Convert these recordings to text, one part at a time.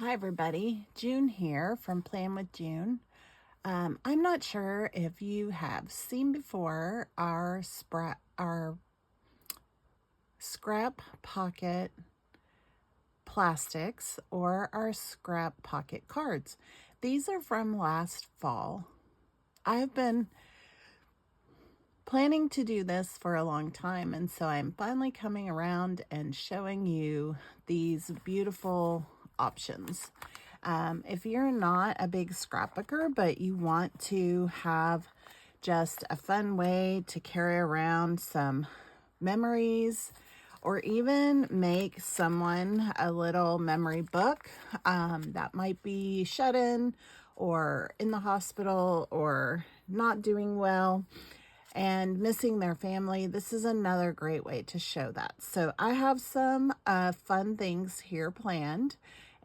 Hi everybody, June here from Plan with June. I'm not sure if you have seen before our scrap pocket plastics or our scrap pocket cards. These are from last fall. I've been planning to do this for a long time, and so I'm finally coming around and showing you these beautiful options. If you're not a big scrapbooker, but you want to have just a fun way to carry around some memories or even make someone a little memory book that might be shut in or in the hospital or not doing well and missing their family, this is another great way to show that. So I have some fun things here planned,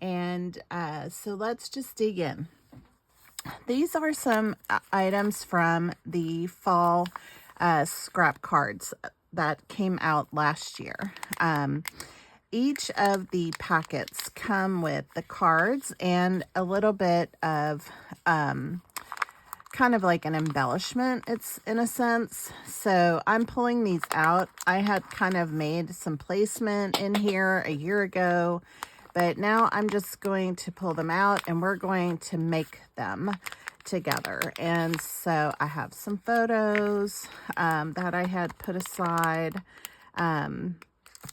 and so let's just dig in. These are some items from the fall scrap cards that came out last year. Each of the packets come with the cards and a little bit of kind of like an embellishment, it's in a sense. So I'm pulling these out. I had kind of made some placement in here a year ago, but now I'm just going to pull them out and we're going to make them together. And so I have some photos that I had put aside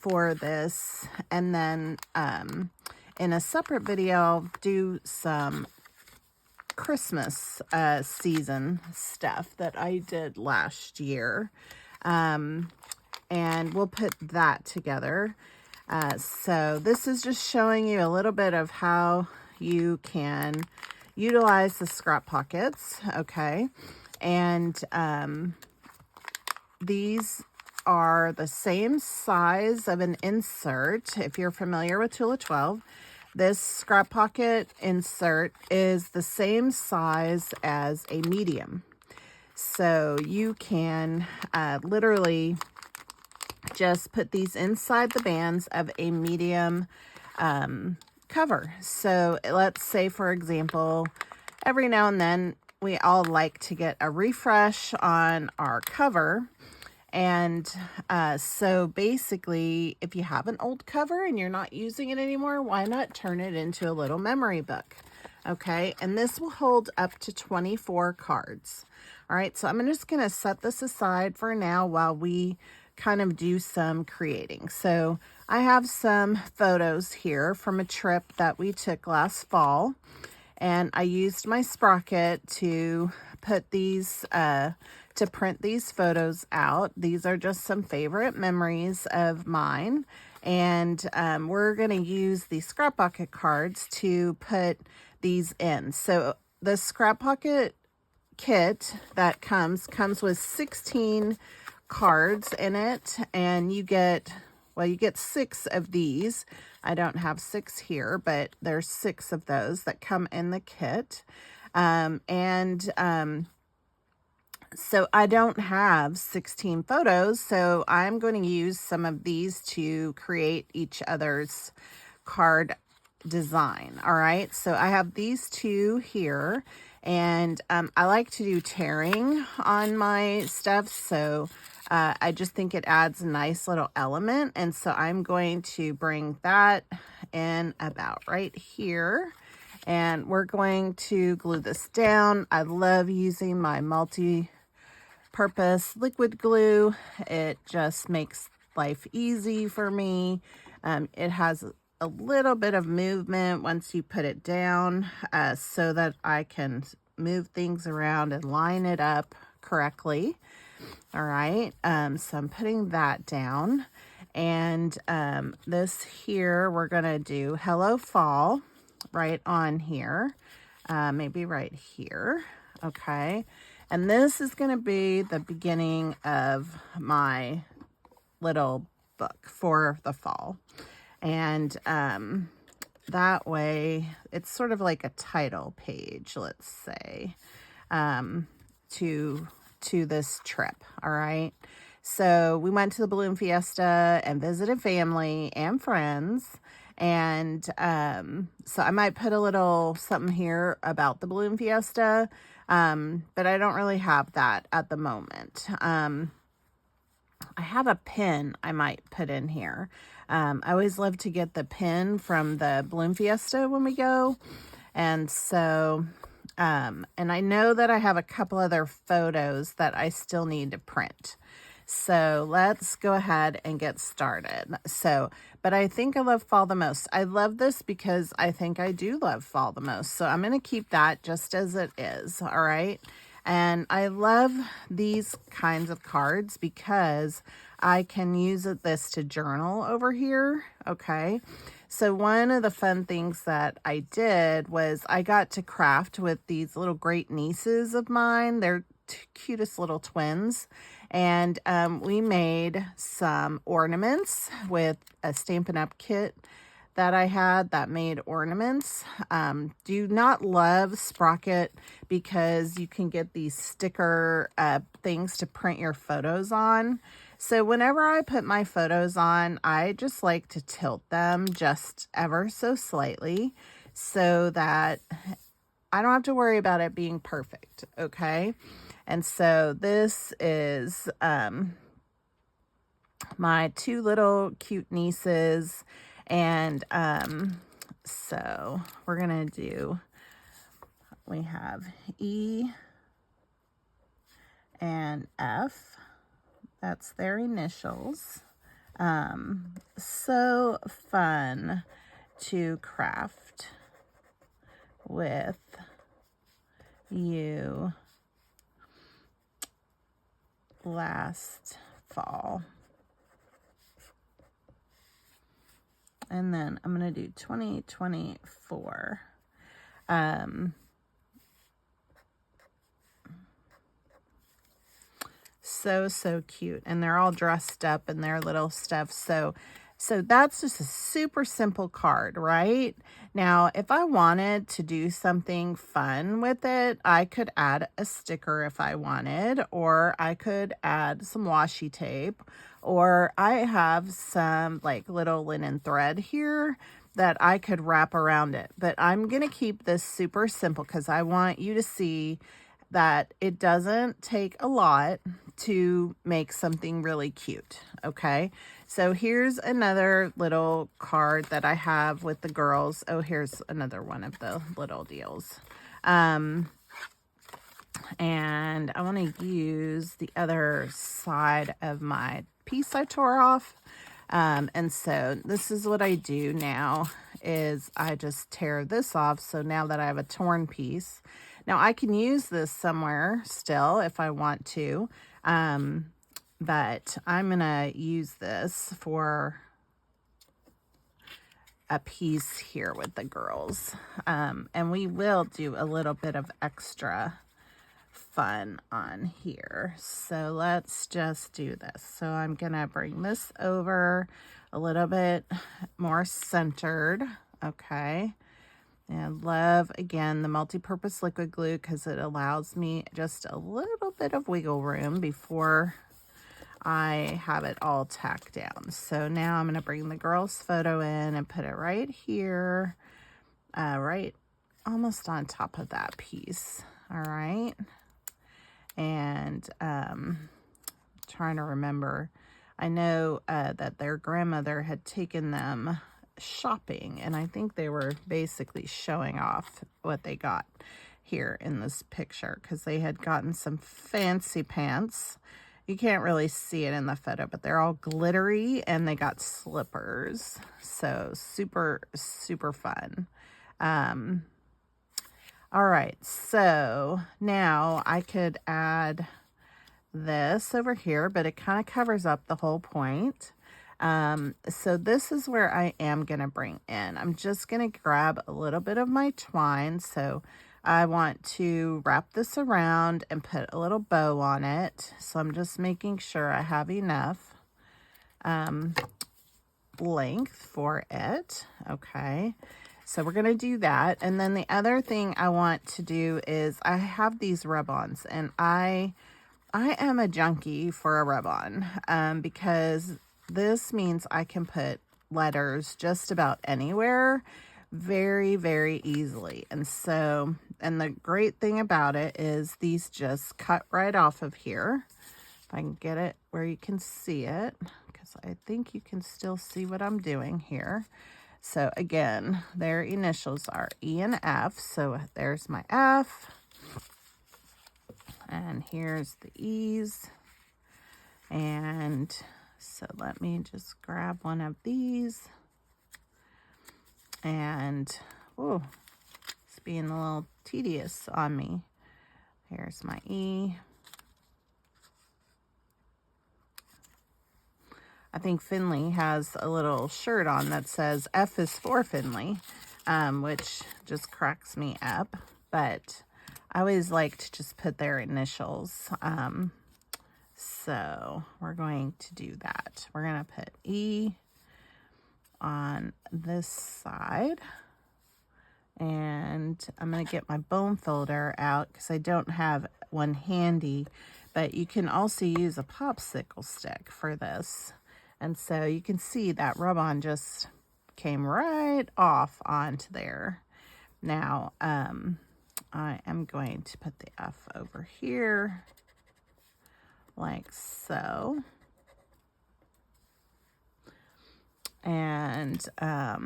for this, and then in a separate video I'll do some Christmas season stuff that I did last year, and we'll put that together. So this is just showing you a little bit of how you can utilize the scrap pockets, okay? And these are the same size of an insert. If you're familiar with Tula XII, this scrap pocket insert is the same size as a medium. So you can literally just put these inside the bands of a medium cover. So let's say, for example, every now and then we all like to get a refresh on our cover. And so basically, if you have an old cover and you're not using it anymore, why not turn it into a little memory book? Okay, and this will hold up to 24 cards. All right, so I'm just going to set this aside for now while we kind of do some creating. So I have some photos here from a trip that we took last fall, and I used my sprocket to put these to print these photos out. These are just some favorite memories of mine, and we're going to use the scrap pocket cards to put these in. So the scrap pocket kit that comes with 16 cards in it, and you get 6 of these. I don't have 6 here, but there's 6 of those that come in the kit. So I don't have 16 photos, so I'm going to use some of these to create each other's card design. All right, so I have these 2 here, and I like to do tearing on my stuff, so I just think it adds a nice little element, and so I'm going to bring that in about right here. And we're going to glue this down. I love using my multi-purpose liquid glue. It just makes life easy for me. It has a little bit of movement once you put it down, so that I can move things around and line it up correctly. All right, so I'm putting that down. And this here, we're going to do Hello Fall right on here, maybe right here. Okay, and this is going to be the beginning of my little book for the fall. And that way it's sort of like a title page, let's say, to this trip. All right, so we went to the balloon fiesta and visited family and friends, And so I might put a little something here about the Balloon Fiesta, but I don't really have that at the moment. I have a pin I might put in here. I always love to get the pin from the Balloon Fiesta when we go. And so, and I know that I have a couple other photos that I still need to print. So let's go ahead and get started. But I think I love fall the most. I love this because I think I do love fall the most. So I'm going to keep that just as it is. All right. And I love these kinds of cards because I can use this to journal over here. Okay. So one of the fun things that I did was I got to craft with these little great nieces of mine. They're cutest little twins. And we made some ornaments with a Stampin' Up kit that I had that made ornaments. Do not love Sprocket because you can get these sticker things to print your photos on. So whenever I put my photos on, I just like to tilt them just ever so slightly so that I don't have to worry about it being perfect, okay? And so this is my two little cute nieces. And so we're going to do, we have E and F. That's their initials. So fun to craft with you last fall. And then I'm going to do 2024. So cute. And they're all dressed up in their little stuff. So that's just a super simple card, right? Now, if I wanted to do something fun with it, I could add a sticker if I wanted, or I could add some washi tape, or I have some like little linen thread here that I could wrap around it. But I'm going to keep this super simple because I want you to see that it doesn't take a lot to make something really cute, okay? So here's another little card that I have with the girls. Oh, here's another one of the little deals. And I want to use the other side of my piece I tore off. And so this is what I do now is I just tear this off. So now that I have a torn piece, now I can use this somewhere still if I want to, but I'm going to use this for a piece here with the girls. And we will do a little bit of extra fun on here. So let's just do this. So I'm going to bring this over a little bit more centered. Okay. And love, again, the multi-purpose liquid glue because it allows me just a little bit of wiggle room before I have it all tacked down. So now I'm going to bring the girl's photo in and put it right here, right almost on top of that piece. All right. And trying to remember, I know that their grandmother had taken them shopping, and I think they were basically showing off what they got here in this picture because they had gotten some fancy pants. You can't really see it in the photo, but they're all glittery and they got slippers. So super, super fun. All right, so now I could add this over here, but it kind of covers up the whole point. So this is where I am going to bring in. I'm just going to grab a little bit of my twine. So I want to wrap this around and put a little bow on it. So I'm just making sure I have enough length for it. Okay. So we're going to do that. And then the other thing I want to do is I have these rub-ons, and I am a junkie for a rub-on because this means I can put letters just about anywhere very, very easily. And so, and the great thing about it is these just cut right off of here. If I can get it where you can see it, because I think you can still see what I'm doing here. So again, their initials are E and F. So there's my F. And here's the E's. And so let me just grab one of these. And, oh, it's being a little tedious on me. Here's my E. I think Finley has a little shirt on that says F is for Finley, which just cracks me up. But I always like to just put their initials. So we're going to do that. We're going to put E on this side. And I'm going to get my bone folder out because I don't have one handy. But you can also use a popsicle stick for this. And so you can see that rub-on just came right off onto there. Now, I am going to put the F over here, like so. And I'll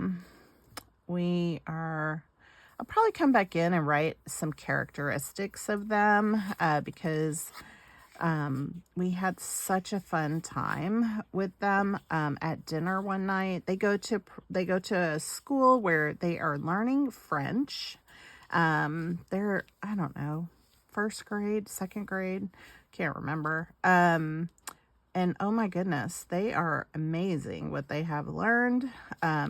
probably come back in and write some characteristics of them because we had such a fun time with them at dinner one night. They go to a school where they are learning French. They're, I don't know, first grade, second grade, can't remember. And oh my goodness, they are amazing what they have learned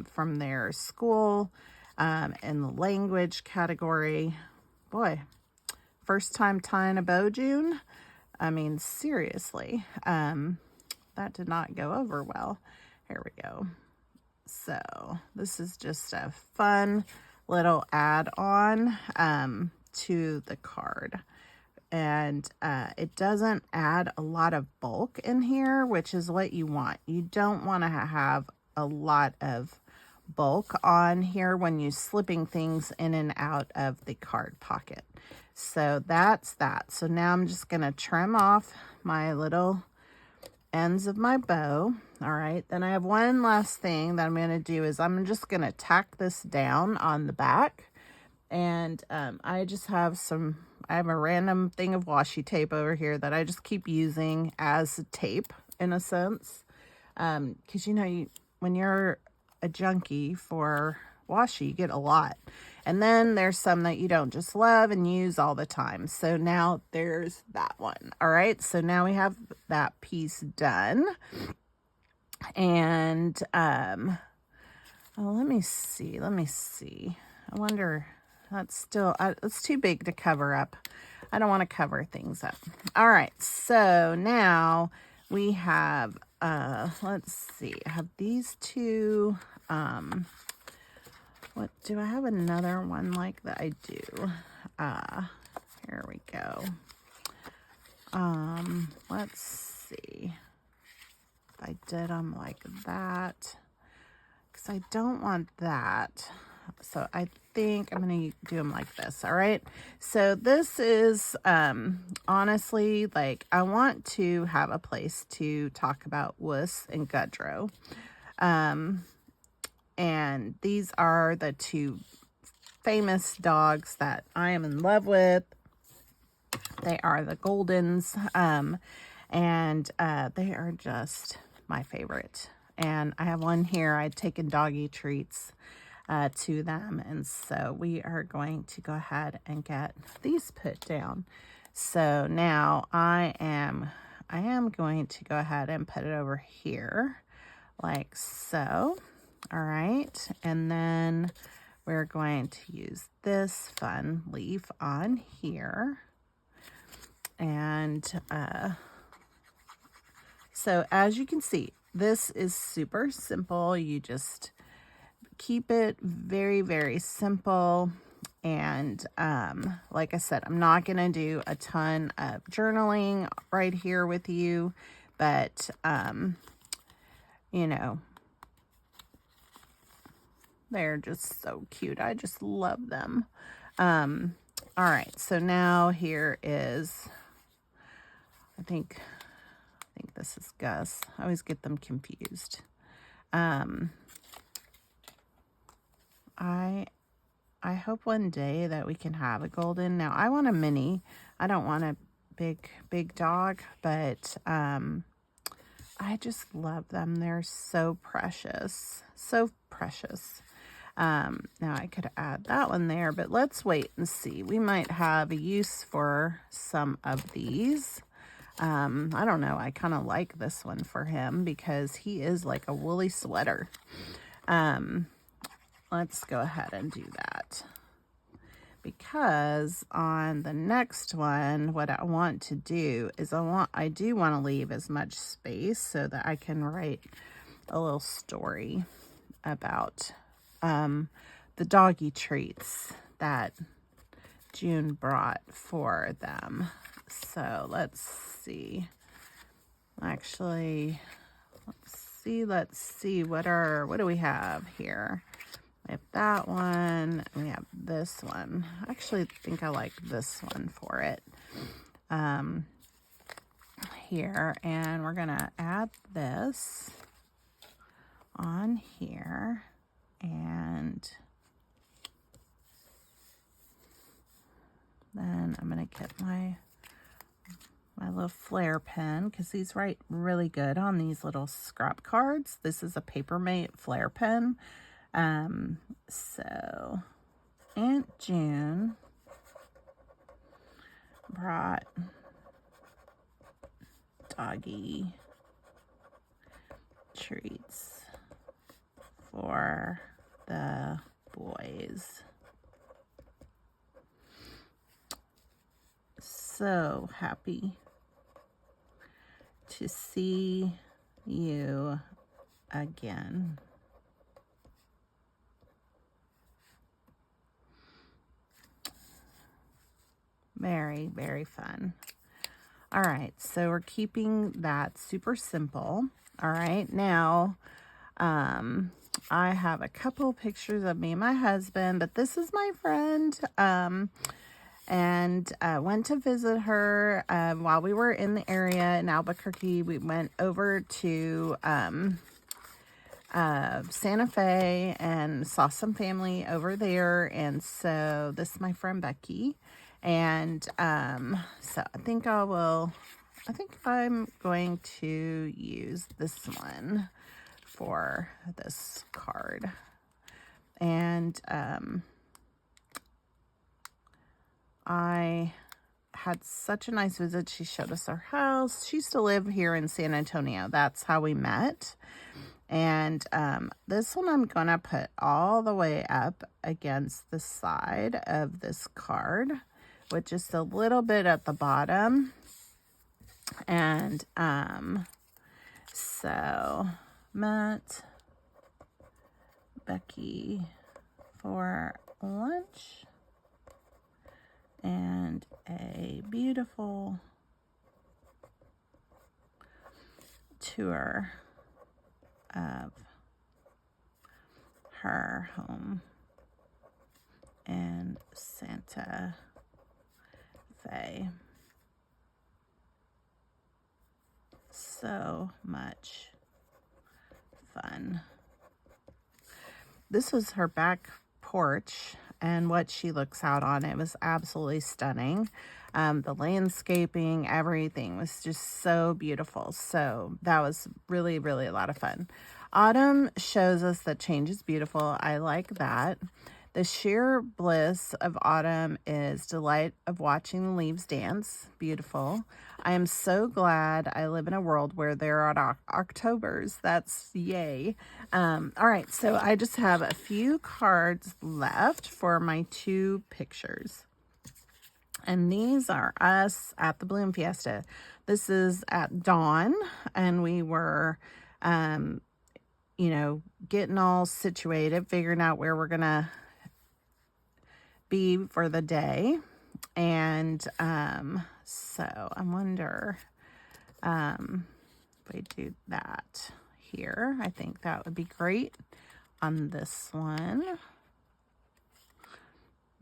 from their school in the language category. Boy, first time tying a bow, June. I mean, seriously, that did not go over well. Here we go. So this is just a fun little add-on to the card. And it doesn't add a lot of bulk in here, which is what you want. You don't want to have a lot of bulk on here when you're slipping things in and out of the card pocket. So that's that. So now I'm just going to trim off my little ends of my bow. All right. Then I have one last thing that I'm going to do is I'm just going to tack this down on the back. And I have a random thing of washi tape over here that I just keep using as tape in a sense. Because, when you're a junkie for washi, you get a lot. And then there's some that you don't just love and use all the time. So now there's that one. All right. So now we have that piece done. And, let me see. I wonder, it's too big to cover up. I don't want to cover things up. All right. So now we have, let's see, I have these two, what do I have another one like that? I do. Here we go. Let's see if I did them like that, because I don't want that. So I think I'm going to do them like this. All right. So this is, honestly, like I want to have a place to talk about wuss and Gudrow. And these are the two famous dogs that I am in love with. They are the Goldens, and they are just my favorite. And I have one here. I'd taken doggy treats to them, and so we are going to go ahead and get these put down. So now I am going to go ahead and put it over here like so. All right, and then we're going to use this fun leaf on here. And so as you can see, this is super simple. You just keep it very, very simple. And like I said, I'm not going to do a ton of journaling right here with you, but They're just so cute. I just love them. All right, so now here is, I think this is Gus. I always get them confused. I hope one day that we can have a golden. Now I want a mini. I don't want a big dog, but I just love them. They're so precious. So precious. Now I could add that one there, but let's wait and see. We might have a use for some of these. I don't know. I kind of like this one for him because he is like a woolly sweater. Let's go ahead and do that. Because on the next one, what I want to do is I do want to leave as much space so that I can write a little story about the doggy treats that June brought for them. So let's see. Actually, let's see what do we have here? We have that one, and we have this one. I actually think I like this one for it. Here, and we're gonna add this on here, and then I'm gonna get my little flare pen, because these write really good on these little scrap cards. This is a Papermate flare pen. So Aunt June brought doggy treats for the boys. So happy to see you again. Very, very fun. All right, so we're keeping that super simple. All right, now I have a couple pictures of me and my husband, but this is my friend. And went to visit her while we were in the area in Albuquerque. We went over to Santa Fe and saw some family over there. And so this is my friend Becky. And so I think I'm going to use this one for this card. And I had such a nice visit. She showed us her house. She used to live here in San Antonio. That's how we met. And this one I'm going to put all the way up against the side of this card with just a little bit at the bottom. And so met Becky for lunch. And a beautiful tour of her home in Santa Fe. So much fun. This was her back porch and what she looks out on. It was absolutely stunning. The landscaping, everything was just so beautiful. So that was really, really a lot of fun. Autumn shows us that change is beautiful. I like that. The sheer bliss of autumn is delight of watching the leaves dance. Beautiful. I am so glad I live in a world where there are Octobers. That's yay. All right, so I just have a few cards left for my 2 pictures. And these are us at the Bloom Fiesta. This is at dawn, and we were, getting all situated, figuring out where we're going to be for the day. And so I wonder if we do that here. I think that would be great. on this one.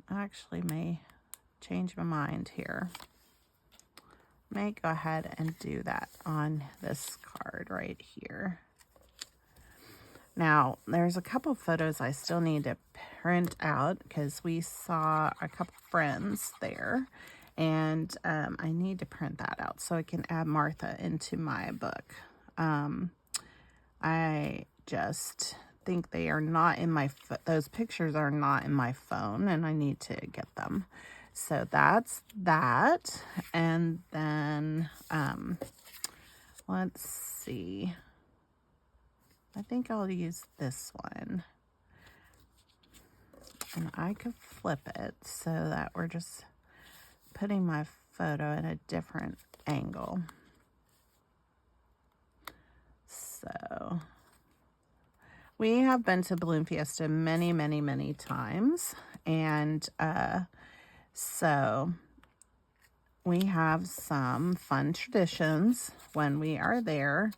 I actually may change my mind here. May go ahead and do that on this card right here. Now, there's a couple photos I still need to print out because we saw a couple friends there, and I need to print that out so I can add Martha into my book. I just think they are not in my, those pictures are not in my phone, and I need to get them. So that's that. And then, let's see. I think I'll use this one. And I could flip it so that we're just putting my photo in a different angle. So we have been to Balloon Fiesta many, many, many times. And so we have some fun traditions when we are there.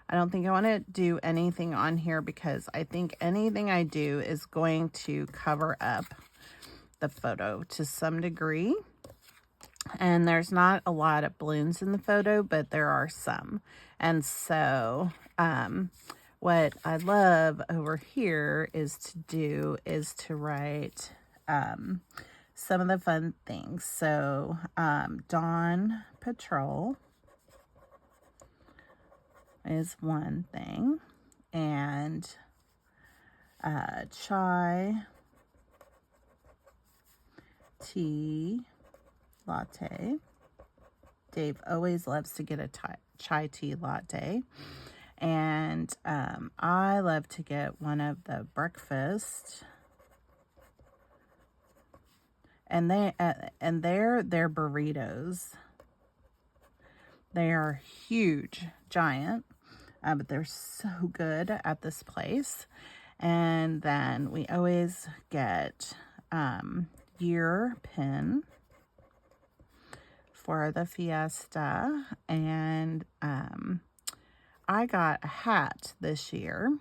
I don't think I want to do anything on here because I think anything I do is going to cover up the photo to some degree. And there's not a lot of balloons in the photo, but there are some. And so what I love over here is to write some of the fun things. So Dawn Patrol is one thing, and chai tea latte. Dave always loves to get a chai tea latte, and I love to get one of the breakfast. And they're burritos. They are huge, giant. But they're so good at this place. And then we always get year pin for the fiesta. And I got a hat this year,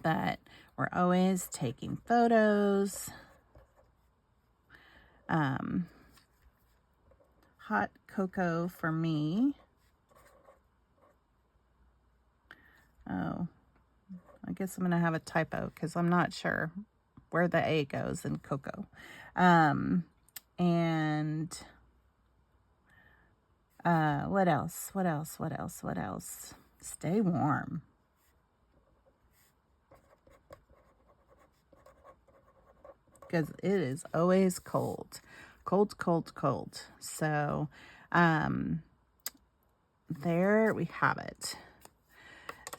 but we're always taking photos. Hot cocoa for me. Oh, I guess I'm going to have a typo because I'm not sure where the A goes in cocoa. And what else? What else? Stay warm. Because it is always cold. Cold. So, there we have it.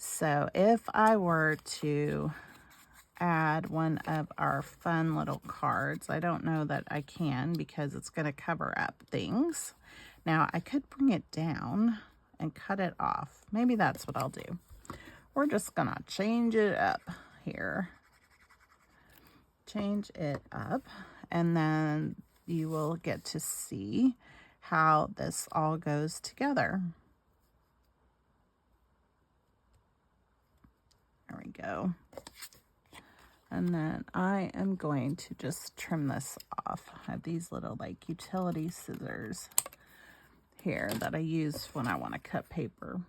So if I were to add one of our fun little cards, I don't know that I can because it's going to cover up things. Now I could bring it down and cut it off. Maybe that's what I'll do. We're just going to change it up here. Change it up, and then you will get to see how this all goes together. There we go. And then I am going to just trim this off. I have these little like utility scissors here that I use when I want to cut paper.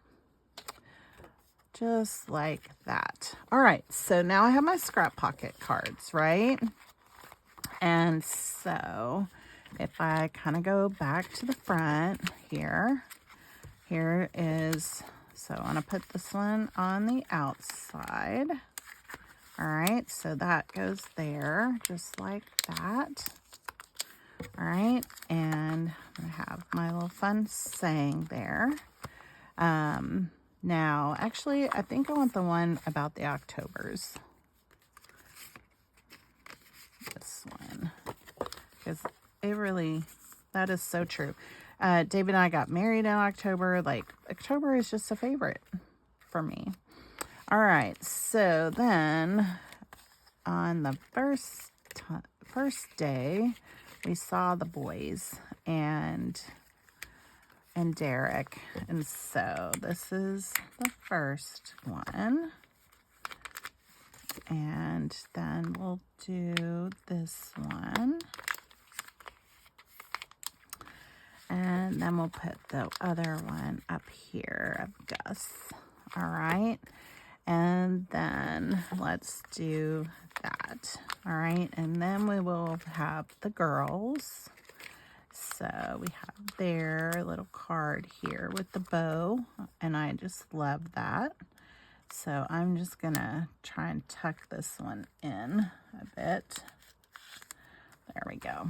Just like that. All right, so now I have my scrap pocket cards, right? And so if I kind of go back to the front here is, so I want to put this one on the outside. All right, so that goes there, just like that. All right, and I have my little fun saying there. Now, actually, I think I want the one about the Octobers. This one, because it really, that is so true. David and I got married in October. Like, October is just a favorite for me. All right, so then on the first day, we saw the boys and Derek, and so this is the first one. And then we'll do this one. And then we'll put the other one up here of Gus. All right. And then let's do that. All right. And then we will have the girls. So we have their little card here with the bow. And I just love that. So I'm just going to try and tuck this one in a bit. There we go.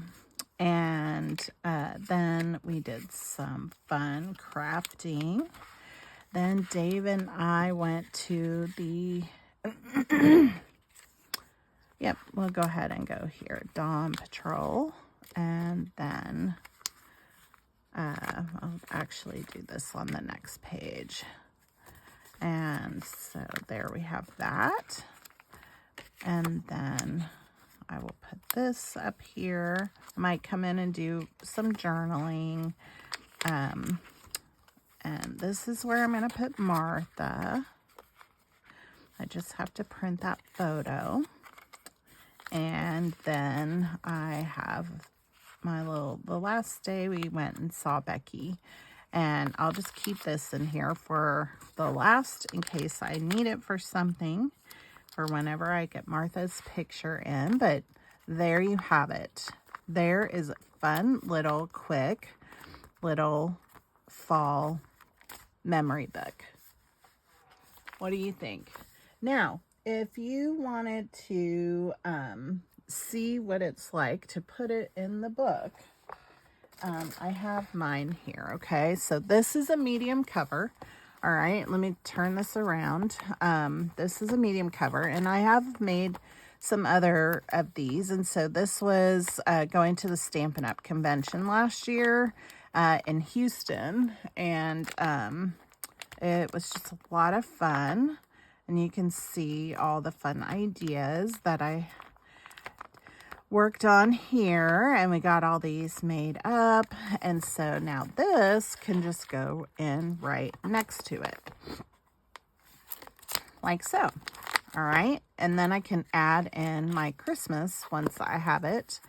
And then we did some fun crafting. Then Dave and I went to the, yep, we'll go ahead and go here, Dawn Patrol. And then I'll actually do this on the next page. And so there we have that. And then I will put this up here. I might come in and do some journaling. And this is where I'm going to put Martha. I just have to print that photo. And then I have my the last day we went and saw Becky. And I'll just keep this in here for the last in case I need it for something. For whenever I get Martha's picture in. But there you have it. There is a fun little quick little fall memory book. What do you think? Now, if you wanted to see what it's like to put it in the book, I have mine here, okay? So this is a medium cover. All right, let me turn this around. This is a medium cover, and I have made some other of these. And so this was going to the Stampin' Up! Convention last year in Houston. And it was just a lot of fun. And you can see all the fun ideas that I worked on here, and we got all these made up. And so now this can just go in right next to it, like so. All right, and then I can add in my Christmas once I have it,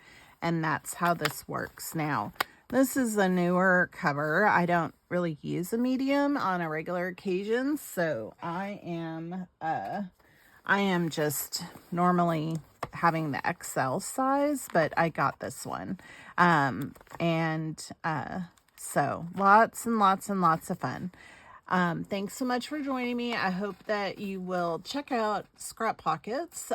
and that's how this works. Now this is a newer cover. I don't really use a medium on a regular occasion, so I am just normally having the XL size, but I got this one. So lots and lots and lots of fun. Thanks so much for joining me. I hope that you will check out Scrap Pockets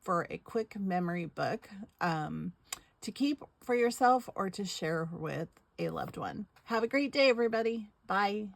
for a quick memory book to keep for yourself or to share with a loved one. Have a great day, everybody. Bye.